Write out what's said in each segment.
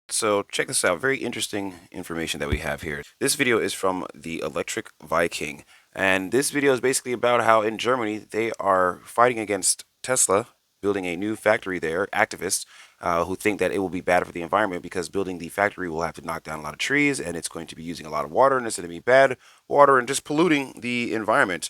So check this out. Very interesting information that we have here. This video is from the Electric Viking. And this video is basically about how in Germany they are fighting against Tesla, building a new factory there, activists who think that it will be bad for the environment because building the factory will have to knock down a lot of trees and it's going to be using a lot of water and it's going to be bad water and just polluting the environment.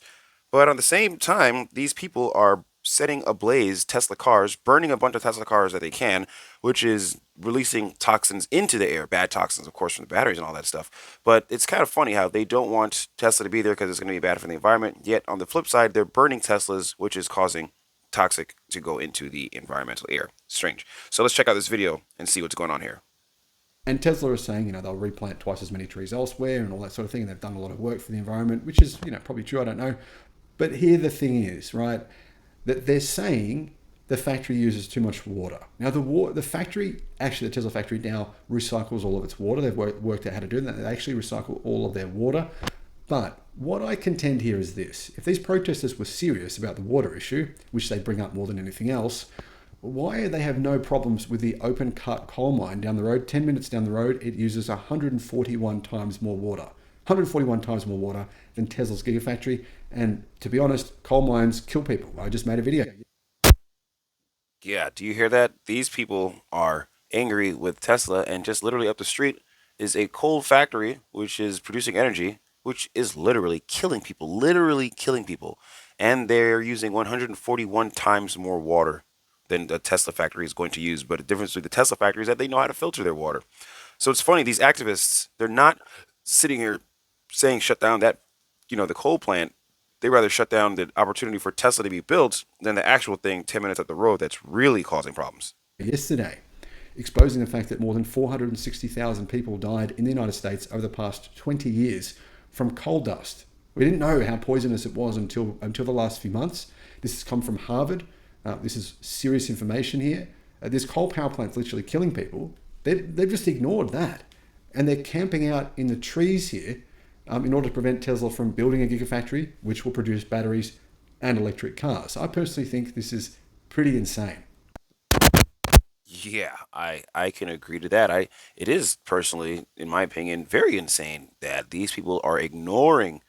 But at the same time, these people are setting ablaze Tesla cars, burning a bunch of Tesla cars that they can, which is releasing toxins into the air, bad toxins, of course, from the batteries and all that stuff. But it's kind of funny how they don't want Tesla to be there because it's going to be bad for the environment. Yet on the flip side, they're burning Teslas, which is causing toxic to go into the environmental air. Strange. So let's check out this video and see what's going on here. And Tesla is saying, they'll replant twice as many trees elsewhere and all that sort of thing. And they've done a lot of work for the environment, which is, probably true. I don't know. But here the thing is, right, that they're saying the factory uses too much water. Now, the factory, actually the Tesla factory now recycles all of its water. They've worked out how to do that. They actually recycle all of their water. But what I contend here is this. If these protesters were serious about the water issue, which they bring up more than anything else, why do they have no problems with the open cut coal mine down the road? 10 minutes down the road, it uses 141 times more water. 141 times more water than Tesla's Gigafactory. And to be honest, coal mines kill people. I just made a video. Yeah, do you hear that? These people are angry with Tesla, and just literally up the street is a coal factory which is producing energy, which is literally killing people. And they're using 141 times more water than the Tesla factory is going to use. But the difference with the Tesla factory is that they know how to filter their water. So it's funny, these activists, they're not sitting here saying shut down the coal plant. They rather shut down the opportunity for Tesla to be built than the actual thing 10 minutes up the road that's really causing problems. Yesterday, exposing the fact that more than 460,000 people died in the United States over the past 20 years from coal dust. We didn't know how poisonous it was until the last few months. This has come from Harvard. This is serious information here. This coal power plant's literally killing people. They've just ignored that. And they're camping out in the trees here in order to prevent Tesla from building a gigafactory, which will produce batteries and electric cars. I personally think this is pretty insane. Yeah, I can agree to that. It is personally, in my opinion, very insane that these people are ignoring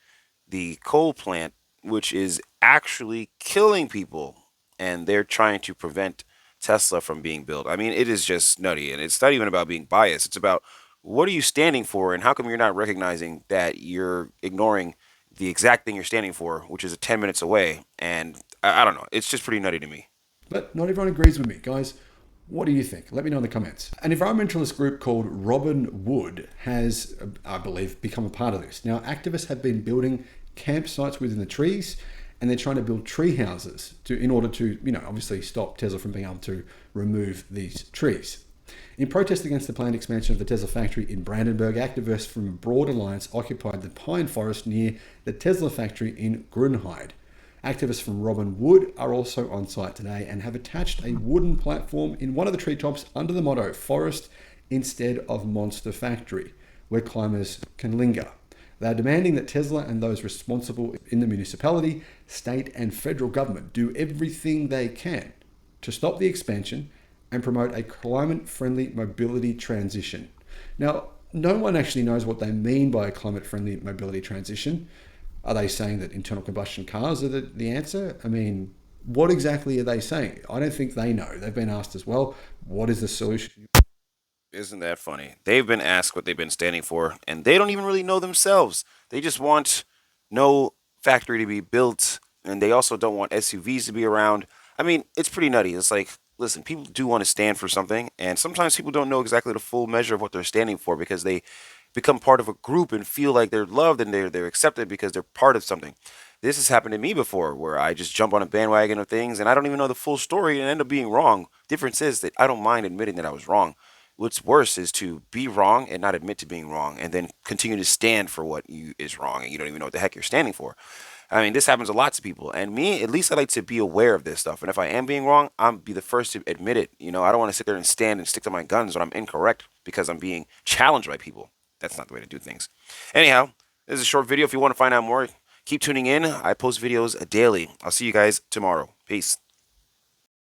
the coal plant, which is actually killing people, and they're trying to prevent Tesla from being built. I mean, it is just nutty, and it's not even about being biased. It's about what are you standing for, and how come you're not recognizing that you're ignoring the exact thing you're standing for, which is 10 minutes away? And I don't know. It's just pretty nutty to me. But not everyone agrees with me. Guys, what do you think? Let me know in the comments. An environmentalist group called Robin Wood has, I believe, become a part of this. Now, activists have been building campsites within the trees, and they're trying to build tree houses in order to, obviously stop Tesla from being able to remove these trees. In protest against the planned expansion of the Tesla factory in Brandenburg, activists from Broad Alliance occupied the pine forest near the Tesla factory in Grünheide. Activists from Robin Wood are also on site today and have attached a wooden platform in one of the treetops under the motto Forest instead of Monster Factory, where climbers can linger. They are demanding that Tesla and those responsible in the municipality, state and federal government do everything they can to stop the expansion and promote a climate-friendly mobility transition. Now, no one actually knows what they mean by a climate-friendly mobility transition. Are they saying that internal combustion cars are the answer? I mean, what exactly are they saying? I don't think they know. They've been asked as well, what is the solution? Isn't that funny? They've been asked what they've been standing for, and they don't even really know themselves. They just want no factory to be built, and they also don't want SUVs to be around. I mean, it's pretty nutty. It's like, listen, people do want to stand for something, and sometimes people don't know exactly the full measure of what they're standing for because they become part of a group and feel like they're loved and they're accepted because they're part of something. This has happened to me before where I just jump on a bandwagon of things and I don't even know the full story and end up being wrong. Difference is that I don't mind admitting that I was wrong. What's worse is to be wrong and not admit to being wrong and then continue to stand for what you is wrong and you don't even know what the heck you're standing for. I mean, this happens a lot to people. And me, at least I like to be aware of this stuff. And if I am being wrong, I'm be the first to admit it. I don't want to sit there and stand and stick to my guns when I'm incorrect because I'm being challenged by people. That's not the way to do things. Anyhow, this is a short video. If you want to find out more, keep tuning in. I post videos daily. I'll see you guys tomorrow. Peace.